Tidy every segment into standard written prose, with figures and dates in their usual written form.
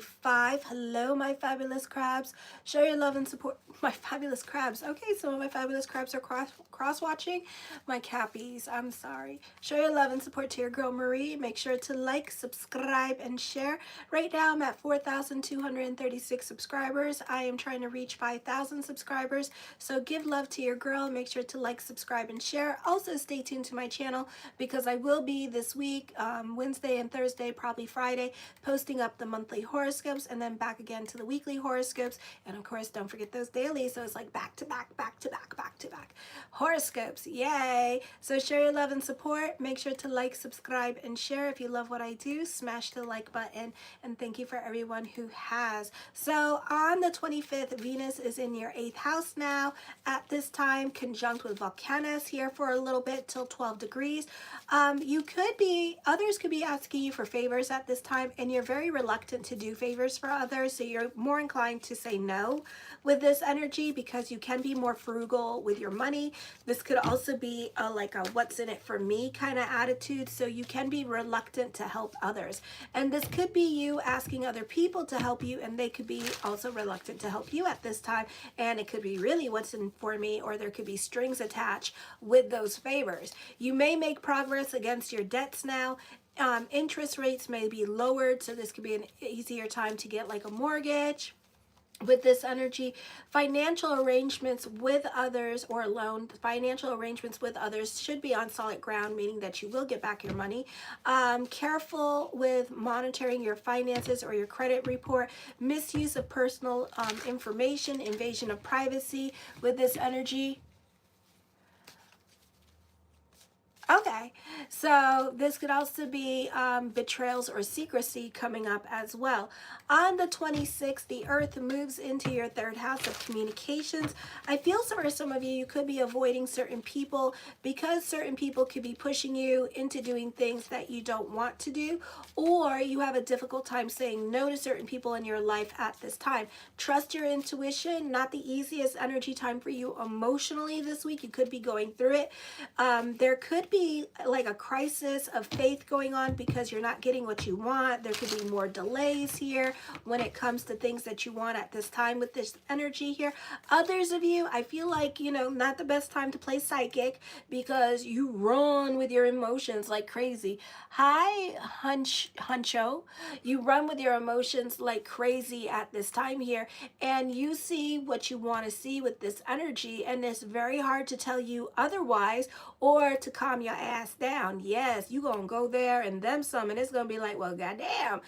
25. Hello, my fabulous crabs. Show your love and support. My fabulous crabs. Okay, some of my fabulous crabs are cross-watching. My cappies, I'm sorry. Show your love and support to your girl Marie. Make sure to like, subscribe, and share. Right now, I'm at 4,236 subscribers. I am trying to reach 5,000 subscribers. So give love to your girl. Make sure to like, subscribe, and share. Also, stay tuned to my channel because I will be this week, Wednesday and Thursday, probably Friday, posting up the monthly horoscopes and then back again to the weekly horoscopes. And of course, don't forget those daily. So it's like back to back, back to back, back to back horoscopes. Yay. So share your love and support. Make sure to like, subscribe, and share. If you love what I do, smash the like button. And thank you for everyone who has. So on the 25th, Venus is in your 8th house now. At this time, conjunct with Volcanus here for a little bit till 12 degrees. Others could be asking you for favors at this time, and you're very reluctant to do favors for others, so you're more inclined to say no with this energy because you can be more frugal with your money. This could also be like a what's in it for me kind of attitude, so you can be reluctant to help others. And this could be you asking other people to help you, and they could be also reluctant to help you at this time, and it could be really what's in for me, or there could be strings attached with those favors. You may make progress against your debts now. Interest rates may be lowered, so this could be an easier time to get like a mortgage. With this energy, financial arrangements with others or loan, financial arrangements with others should be on solid ground, meaning that you will get back your money. Careful with monitoring your finances or your credit report. Misuse of personal information, invasion of privacy with this energy. Okay, so this could also be betrayals or secrecy coming up as well. On the 26th, the Earth moves into your 3rd house of communications. I feel for some of you, you could be avoiding certain people because certain people could be pushing you into doing things that you don't want to do, or you have a difficult time saying no to certain people in your life at this time. Trust your intuition. Not the easiest energy time for you emotionally this week. You could be going through it. There could be like a crisis of faith going on because you're not getting what you want. There could be more delays here when it comes to things that you want at this time with this energy here. Others of you, I feel like, not the best time to play psychic because you run with your emotions like crazy. Hi, Huncho. You run with your emotions like crazy at this time here, and you see what you want to see with this energy, and it's very hard to tell you otherwise or to calm your ass down. Yes, you gonna go there and them some, and it's gonna be like, well, goddamn,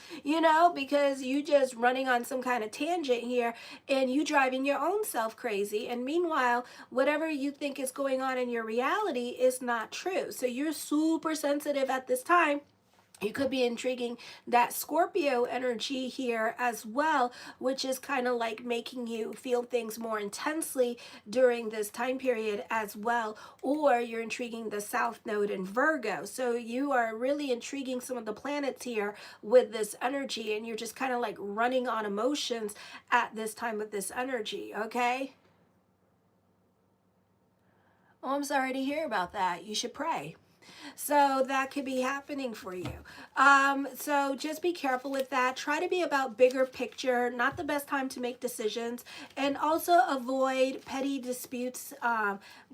because you just running on some kind of tangent here, and you driving your own self crazy. And meanwhile, whatever you think is going on in your reality is not true. So you're super sensitive at this time. You could be intriguing that Scorpio energy here as well, which is kind of like making you feel things more intensely during this time period as well. Or you're intriguing the South Node in Virgo. So you are really intriguing some of the planets here with this energy, and you're just kind of like running on emotions at this time with this energy, okay? Oh, I'm sorry to hear about that. You should pray. So that could be happening for you. So just be careful with that. Try to be about bigger picture, not the best time to make decisions, and also avoid petty disputes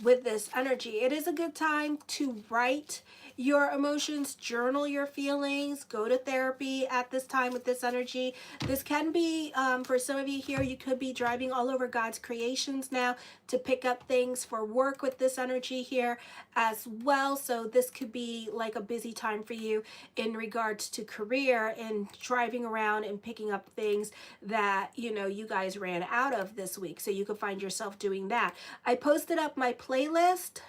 with this energy. It is a good time to write your emotions, journal your feelings, go to therapy at this time with this energy. This can be, for some of you here, you could be driving all over God's creations now to pick up things for work with this energy here as well. So this could be like a busy time for you in regards to career and driving around and picking up things that, you guys ran out of this week. So you could find yourself doing that. I posted up my playlist.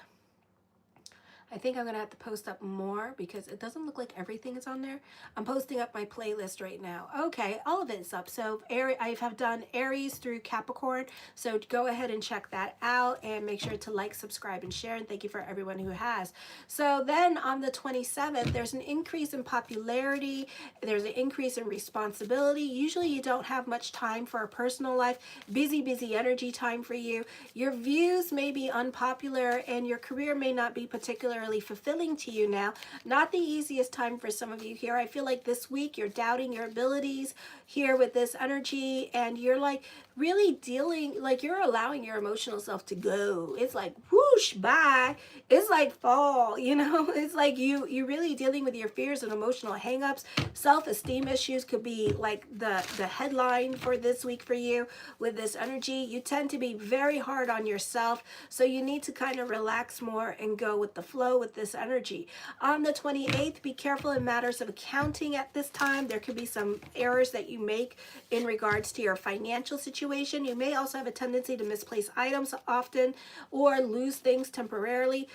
I think I'm going to have to post up more because it doesn't look like everything is on there. I'm posting up my playlist right now. Okay, all of it's up. So I have done Aries through Capricorn. So go ahead and check that out and make sure to like, subscribe, and share. And thank you for everyone who has. So then on the 27th, there's an increase in popularity. There's an increase in responsibility. Usually you don't have much time for a personal life. Busy energy time for you. Your views may be unpopular and your career may not be particularly particularly fulfilling to you now. Not the easiest time for some of you here. I feel like this week you're doubting your abilities here with this energy, and you're like really dealing, like you're allowing your emotional self to go. It's like whoosh, bye. It's like fall, you know. It's like you're really dealing with your fears and emotional hangups. Self-esteem issues could be like the headline for this week for you with this energy. You tend to be very hard on yourself, so you need to kind of relax more and go with the flow with this energy. On the 28th, be careful in matters of accounting at this time. There could be some errors that you make in regards to your financial situation. You may also have a tendency to misplace items often or lose things temporarily.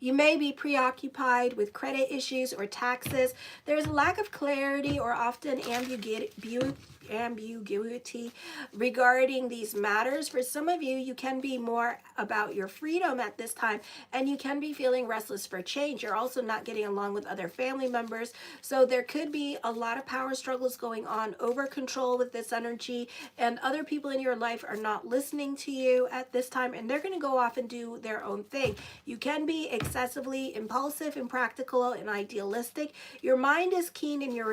You may be preoccupied with credit issues or taxes. There's a lack of clarity or often ambiguity regarding these matters. For some of you, you can be more about your freedom at this time, and you can be feeling restless for change. You're also not getting along with other family members, so there could be a lot of power struggles going on, over control with this energy, and other people in your life are not listening to you at this time, and they're going to go off and do their own thing. You can be excessively impulsive, impractical, and idealistic. Your mind is keen and your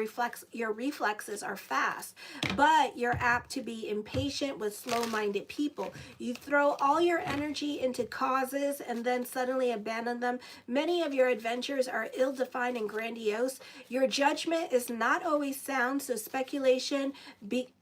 reflexes are fast, but you're apt to be impatient with slow-minded people. You throw all your energy into causes and then suddenly abandon them. Many of your adventures are ill-defined and grandiose. Your judgment is not always sound, so speculation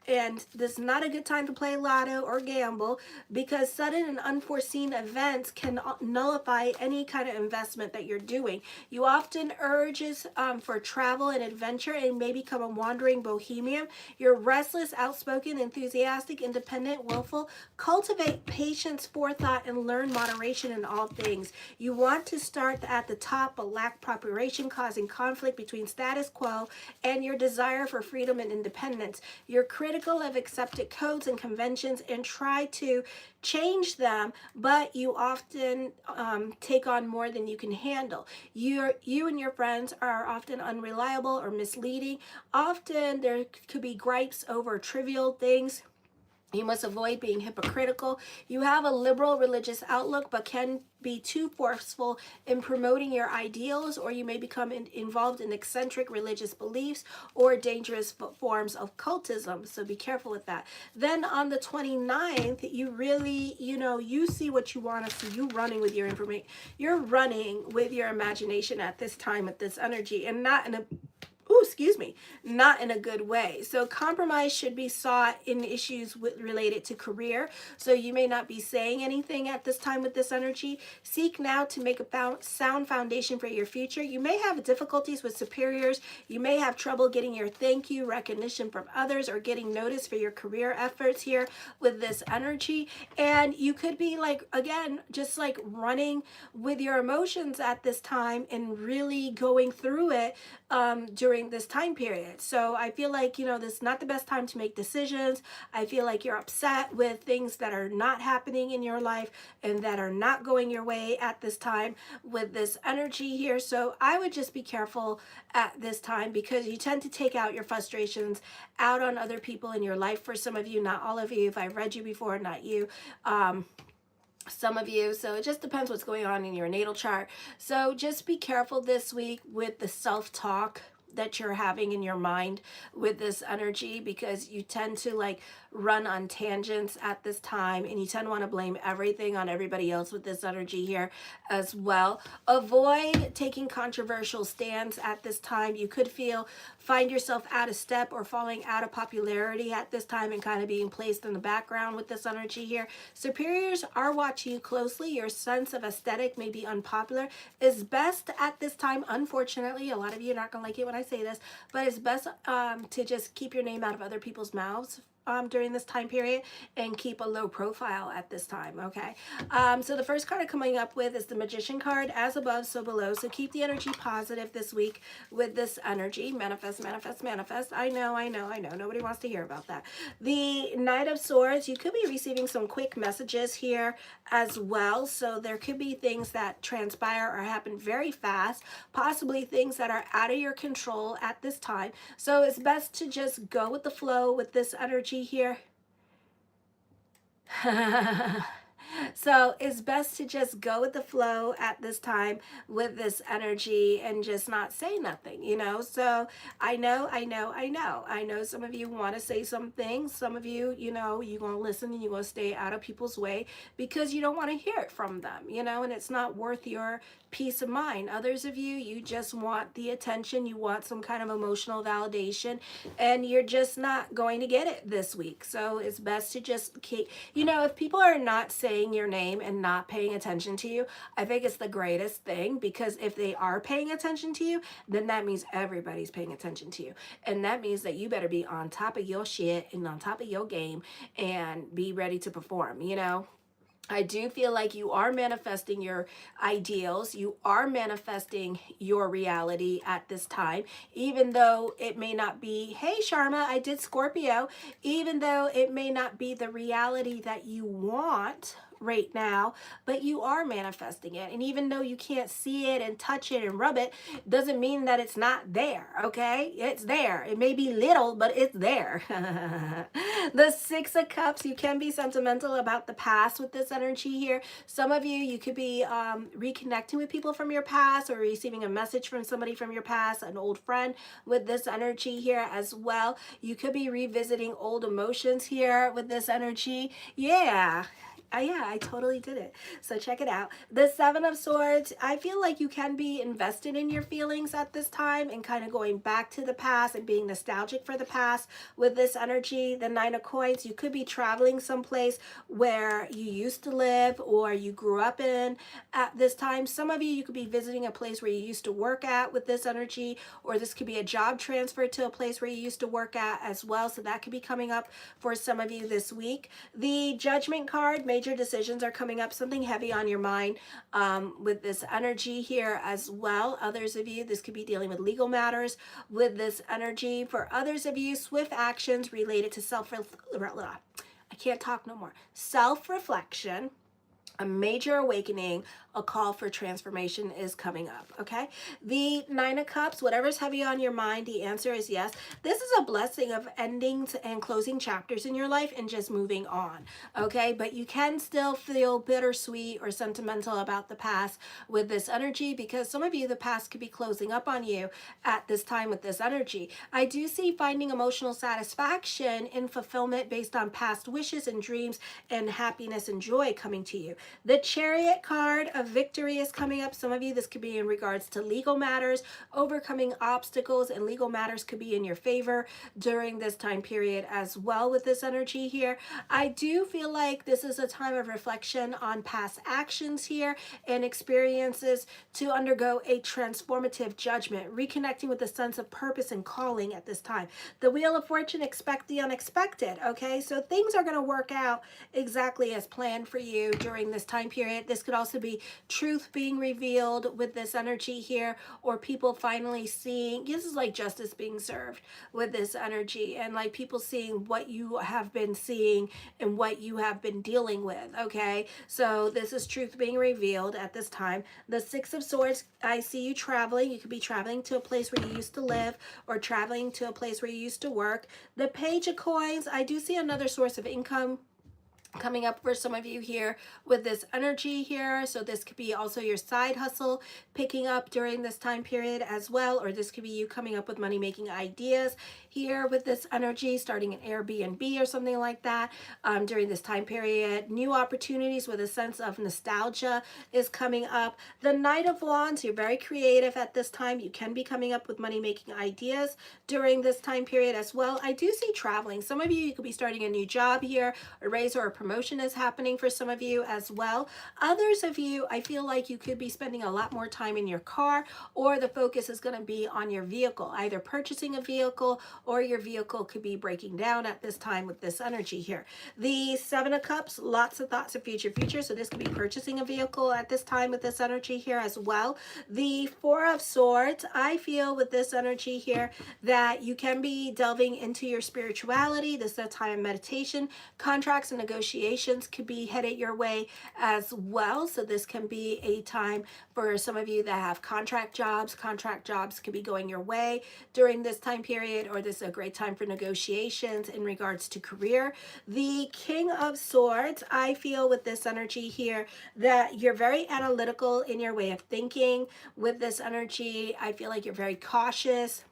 and this is not a good time to play lotto or gamble, because sudden and unforeseen events can nullify any kind of investment that you're doing. You often urges for travel and adventure and may become a wandering bohemian. You're restless, outspoken, enthusiastic, independent, willful. Cultivate patience, forethought, and learn moderation in all things. You want to start at the top but lack preparation, causing conflict between status quo and your desire for freedom and independence. You're critical of accepted codes and conventions and try to change them, but you often take on more than you can handle. You and your friends are often unreliable or misleading. Often there could be gripes over trivial things. You must avoid being hypocritical. You have a liberal religious outlook, but can be too forceful in promoting your ideals, or you may become involved in eccentric religious beliefs or dangerous forms of cultism. So be careful with that. Then on the 29th, you really, you see what you want to see. You running with your information. You're running with your imagination at this time with this energy, and not in a not in a good way. So compromise should be sought in issues related to career. So you may not be saying anything at this time with this energy. Seek now to make a sound foundation for your future. You may have difficulties with superiors. You may have trouble getting your thank you recognition from others or getting notice for your career efforts here with this energy. And you could be like, again, just like running with your emotions at this time and really going through it during this time period. So I feel like, this is not the best time to make decisions. I feel like you're upset with things that are not happening in your life and that are not going your way at this time with this energy here. So I would just be careful at this time, because you tend to take out your frustrations out on other people in your life. For some of you, not all of you. If I've read you before, not you. Some of you. So it just depends what's going on in your natal chart. So just be careful this week with the self-talk that you're having in your mind with this energy, because you tend to like run on tangents at this time, and you tend to want to blame everything on everybody else with this energy here as well. Avoid taking controversial stands at this time. You could find yourself out of step or falling out of popularity at this time and kind of being placed in the background with this energy here. Superiors are watching you closely. Your sense of aesthetic may be unpopular. It's best at this time, unfortunately, a lot of you are not going to like it when I say this, but it's best to just keep your name out of other people's mouths during this time period and keep a low profile at this time. Okay, so the first card I'm coming up with is the Magician card. As above, so below. So keep the energy positive this week with this energy. Manifest, manifest, manifest. I know. Nobody wants to hear about that. The Knight of Swords. You could be receiving some quick messages here as well. So there could be things that transpire or happen very fast, possibly things that are out of your control at this time. So it's best to just go with the flow with this energy here. So it's best to just go with the flow at this time with this energy and just not say nothing, you know? So I know some of you want to say some things. Some of you, you know, you're going to listen and you're going to stay out of people's way because you don't want to hear it from them, you know, and it's not worth your peace of mind. Others of you, you just want the attention, you want some kind of emotional validation, and you're just not going to get it this week. So it's best to just keep, you know, if people are not saying your name and not paying attention to you, I think it's the greatest thing, because if they are paying attention to you, then that means everybody's paying attention to you. And that means that you better be on top of your shit and on top of your game and be ready to perform, you know? I do feel like you are manifesting your ideals. You are manifesting your reality at this time, even though it may not be, hey, Sharma, I did Scorpio, even though it may not be the reality that you want right now, but you are manifesting it. And even though you can't see it and touch it and rub it, doesn't mean that it's not there, okay? It's there. It may be little, but it's there. The Six of Cups, you can be sentimental about the past with this energy here. Some of you, you could be reconnecting with people from your past, or receiving a message from somebody from your past, an old friend with this energy here as well. You could be revisiting old emotions here with this energy. Yeah. Yeah, I totally did it. So check it out. The Seven of Swords, I feel like you can be invested in your feelings at this time and kind of going back to the past and being nostalgic for the past with this energy. The Nine of Coins, you could be traveling someplace where you used to live or you grew up in at this time. Some of you, you could be visiting a place where you used to work at with this energy, or this could be a job transfer to a place where you used to work at as well. So that could be coming up for some of you this week. The Judgment card, major decisions are coming up, something heavy on your mind with this energy here as well. Others of you, this could be dealing with legal matters with this energy. For others of you, swift actions related to I can't talk no more. Self-reflection, a major awakening, a call for transformation is coming up, okay? The Nine of Cups, whatever's heavy on your mind, the answer is yes. This is a blessing of endings and closing chapters in your life and just moving on, okay? But you can still feel bittersweet or sentimental about the past with this energy, because some of you, the past could be closing up on you at this time with this energy. I do see finding emotional satisfaction in fulfillment based on past wishes and dreams and happiness and joy coming to you. The Chariot card of victory is coming up. Some of you, this could be in regards to legal matters, overcoming obstacles, and legal matters could be in your favor during this time period as well with this energy here. I do feel like this is a time of reflection on past actions here and experiences to undergo a transformative judgment, reconnecting with a sense of purpose and calling at this time. The Wheel of Fortune, expect the unexpected, okay? So things are going to work out exactly as planned for you during this time period. This could also be truth being revealed with this energy here, or people finally seeing, this is like justice being served with this energy, and like people seeing what you have been seeing and what you have been dealing with, okay? So this is truth being revealed at this time. The Six of Swords, I see you traveling. You could be traveling to a place where you used to live, or traveling to a place where you used to work. The Page of Coins, I do see another source of income coming up for some of you here with this energy here. So this could be also your side hustle picking up during this time period as well, or this could be you coming up with money making ideas here with this energy, starting an Airbnb or something like that during this time period. New opportunities with a sense of nostalgia is coming up. The Knight of Wands, you're very creative at this time. You can be coming up with money making ideas during this time period as well. I do see traveling. Some of you, you could be starting a new job here, a raise or a promotion is happening for some of you as well. Others of you, I feel like you could be spending a lot more time in your car, or the focus is going to be on your vehicle, either purchasing a vehicle or your vehicle could be breaking down at this time with this energy here. The Seven of Cups, lots of thoughts of future. So this could be purchasing a vehicle at this time with this energy here as well. The Four of Swords, I feel with this energy here that you can be delving into your spirituality. This is a time of meditation. Contracts and negotiations could be headed your way as well. So this can be a time for some of you that have contract jobs. Contract jobs could be going your way during this time period, or this this is a great time for negotiations in regards to career. The King of Swords, I feel with this energy here that you're very analytical in your way of thinking. With this energy, I feel like you're very cautious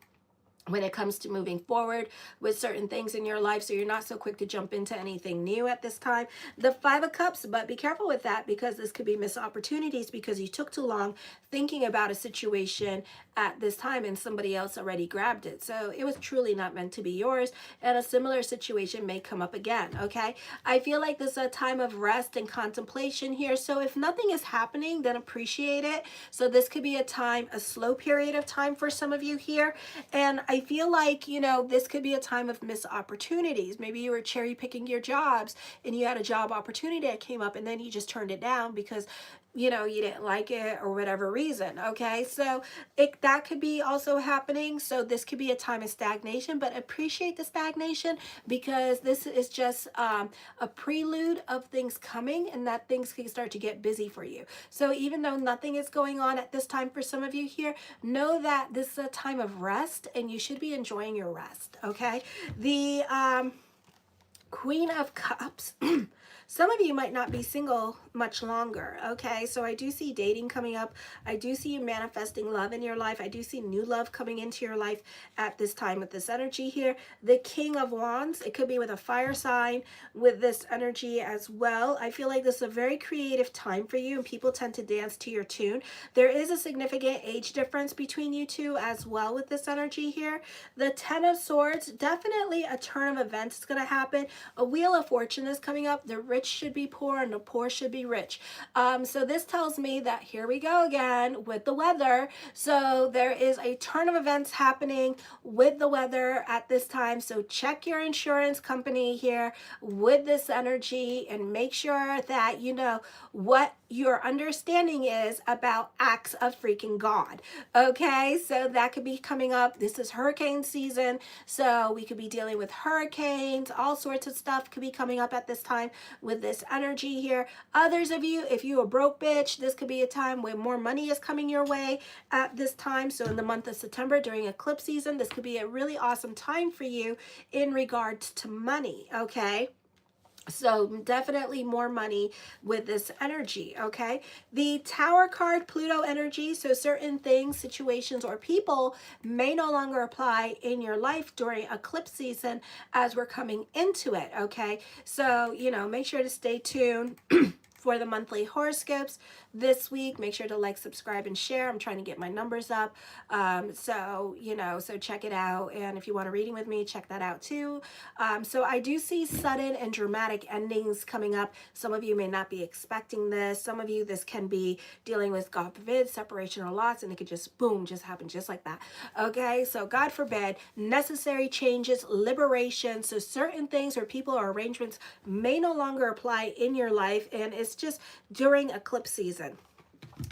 when it comes to moving forward with certain things in your life, so you're not so quick to jump into anything new at this time. The Five of Cups, but be careful with that, because this could be missed opportunities because you took too long thinking about a situation at this time and somebody else already grabbed it. So it was truly not meant to be yours, and a similar situation may come up again, okay? I feel like this is a time of rest and contemplation here, so if nothing is happening, then appreciate it. So this could be a time, a slow period of time for some of you here, and I feel like, you know, this could be a time of missed opportunities. Maybe you were cherry picking your jobs and you had a job opportunity that came up and then you just turned it down because, you know, you didn't like it or whatever reason. Okay, so that could be also happening. So this could be a time of stagnation, but appreciate the stagnation, because this is just a prelude of things coming, and that things can start to get busy for you. So even though nothing is going on at this time for some of you here, know that this is a time of rest and you should be enjoying your rest. Okay, the Queen of Cups. Some of you might not be single much longer, okay? So I do see dating coming up. I do see you manifesting love in your life. I do see new love coming into your life at this time with this energy here. The King of Wands, it could be with a fire sign with this energy as well. I feel like this is a very creative time for you, and people tend to dance to your tune. There is a significant age difference between you two as well with this energy here. The Ten of Swords, definitely a turn of events is going to happen. A Wheel of Fortune is coming up. The rich should be poor and the poor should be rich. So this tells me that here we go again with the weather. So there is a turn of events happening with the weather at this time. So check your insurance company here with this energy and make sure that you know what your understanding is about acts of freaking God. Okay, so that could be coming up. This is hurricane season, so we could be dealing with hurricanes. All sorts of stuff could be coming up at this time with this energy here. Others of you, if you a broke bitch, this could be a time where more money is coming your way at this time. So in the month of September during eclipse season, this could be a really awesome time for you in regards to money. Okay, so definitely more money with this energy, okay? The Tower card, Pluto energy, so certain things, situations, or people may no longer apply in your life during eclipse season as we're coming into it, okay? So, you know, make sure to stay tuned for the monthly horoscopes this week. Make sure to like, subscribe, and share. I'm trying to get my numbers up. So, you know, so check it out. And if you want a reading with me, check that out too. So I do see sudden and dramatic endings coming up. Some of you may not be expecting this. Some of you, this can be dealing with, God forbid, separation or loss, and it could just, boom, just happen just like that. Okay, so God forbid, necessary changes, liberation. So certain things or people or arrangements may no longer apply in your life, and it's just during eclipse season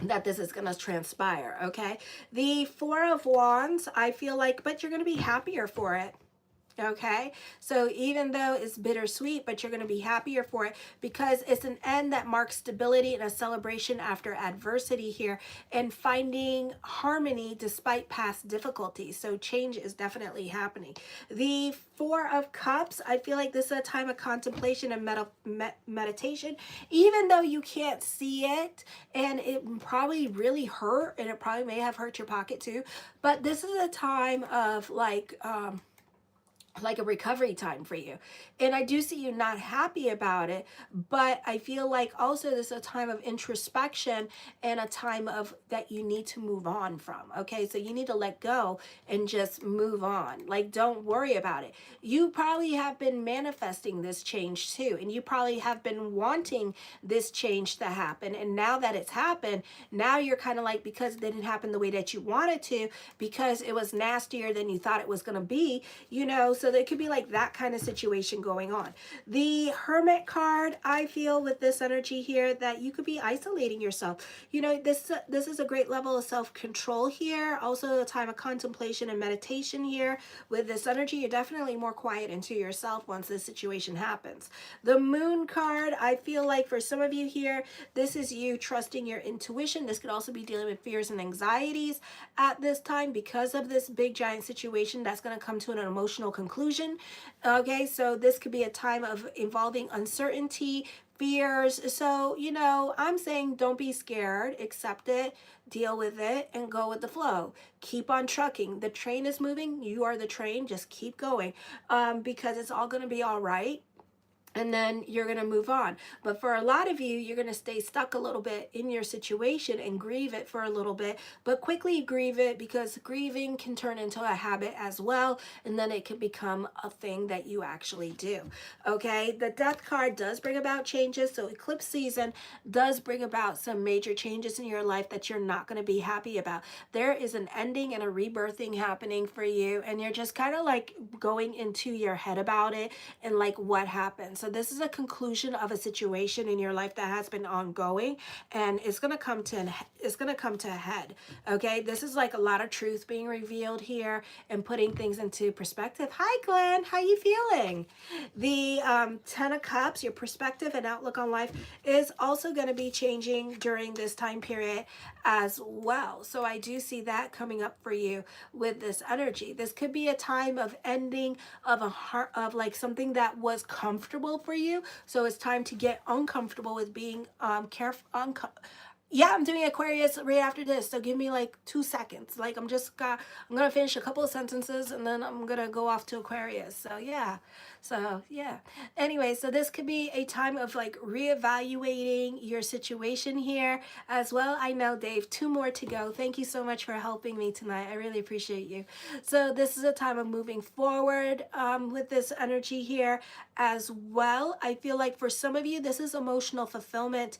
that this is going to transpire, okay? The Four of Wands, I feel like, but you're going to be happier for it. Okay, so even though it's bittersweet, but you're going to be happier for it because it's an end that marks stability and a celebration after adversity here, and finding harmony despite past difficulties. So change is definitely happening. The Four of Cups, I feel like this is a time of contemplation and meditation, even though you can't see it, and it probably really hurt, and it probably may have hurt your pocket too, but this is a time of like a recovery time for you. And I do see you not happy about it, but I feel like also this is a time of introspection and a time of that you need to move on from. Okay, so you need to let go and just move on. Like, don't worry about it. You probably have been manifesting this change too, and you probably have been wanting this change to happen, and now that it's happened, now you're kind of like, because it didn't happen the way that you wanted to, because it was nastier than you thought it was going to be, you know, so there could be like that kind of situation going on. The Hermit card, I feel with this energy here that you could be isolating yourself. You know, this is a great level of self-control here. Also a time of contemplation and meditation here. With this energy, you're definitely more quiet into yourself once this situation happens. The Moon card, I feel like for some of you here, this is you trusting your intuition. This could also be dealing with fears and anxieties at this time because of this big giant situation that's going to come to an emotional conclusion. Okay, so this could be a time of involving uncertainty, fears. So, you know, I'm saying don't be scared, accept it, deal with it, and go with the flow. Keep on trucking. The train is moving. You are the train. Just keep going, because it's all going to be all right. And then you're going to move on. But for a lot of you, you're going to stay stuck a little bit in your situation and grieve it for a little bit, but quickly grieve it, because grieving can turn into a habit as well. And then it can become a thing that you actually do. Okay. The Death card does bring about changes. So eclipse season does bring about some major changes in your life that you're not going to be happy about. There is an ending and a rebirthing happening for you. And you're just kind of like going into your head about it and like what happened. So this is a conclusion of a situation in your life that has been ongoing, and it's going to come to a head. Okay, this is like a lot of truth being revealed here and putting things into perspective. Hi Glenn, how you feeling? The 10 of Cups, your perspective and outlook on life is also going to be changing during this time period as well. So I do see that coming up for you with this energy. This could be a time of ending of like something that was comfortable for you. So it's time to get uncomfortable with being careful. Yeah, I'm doing Aquarius right after this, so give me like 2 seconds. Like I'm gonna finish a couple of sentences and then I'm gonna go off to Aquarius. So yeah. Anyway, so this could be a time of like reevaluating your situation here as well. I know, Dave, 2 more to go. Thank you so much for helping me tonight. I really appreciate you. So this is a time of moving forward with this energy here as well. I feel like for some of you, this is emotional fulfillment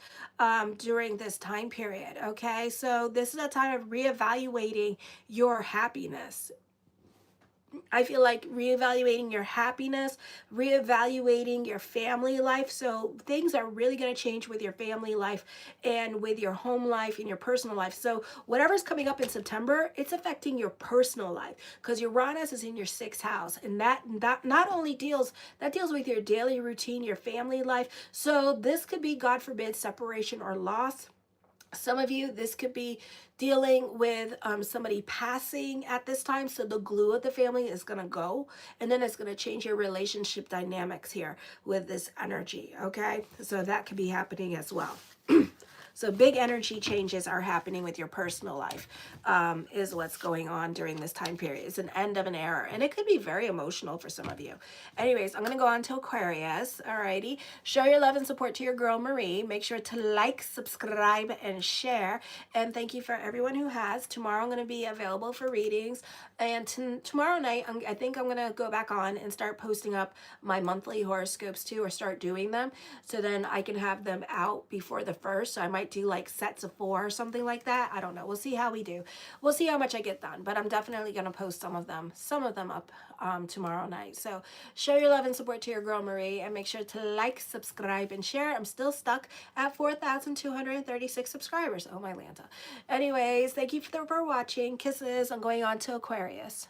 during this time period. Okay, so this is a time of reevaluating your happiness. I feel like reevaluating your happiness, reevaluating your family life. So things are really going to change with your family life and with your home life and your personal life. So whatever's coming up in September, it's affecting your personal life, because Uranus is in your 6th house, and that not only deals with your daily routine, your family life. So this could be, God forbid, separation or loss. Some of you, this could be dealing with somebody passing at this time. So the glue of the family is going to go, and then it's going to change your relationship dynamics here with this energy. Okay, so that could be happening as well. So big energy changes are happening with your personal life, is what's going on during this time period. It's an end of an era, and it could be very emotional for some of you. Anyways, I'm going to go on to Aquarius. Alrighty. Show your love and support to your girl, Marie. Make sure to like, subscribe, and share. And thank you for everyone who has. Tomorrow I'm going to be available for readings. And tomorrow night, I think I'm going to go back on and start posting up my monthly horoscopes too, or start doing them. So then I can have them out before the 1st. So I might do like sets of 4 or something like that. I don't know. We'll see how we do. We'll see how much I get done, but I'm definitely going to post some of them up tomorrow night. So show your love and support to your girl Marie, and make sure to like, subscribe, and share. I'm still stuck at 4,236 subscribers. Oh my Lanta. Anyways, thank you for watching. Kisses. I'm going on to Aquarius.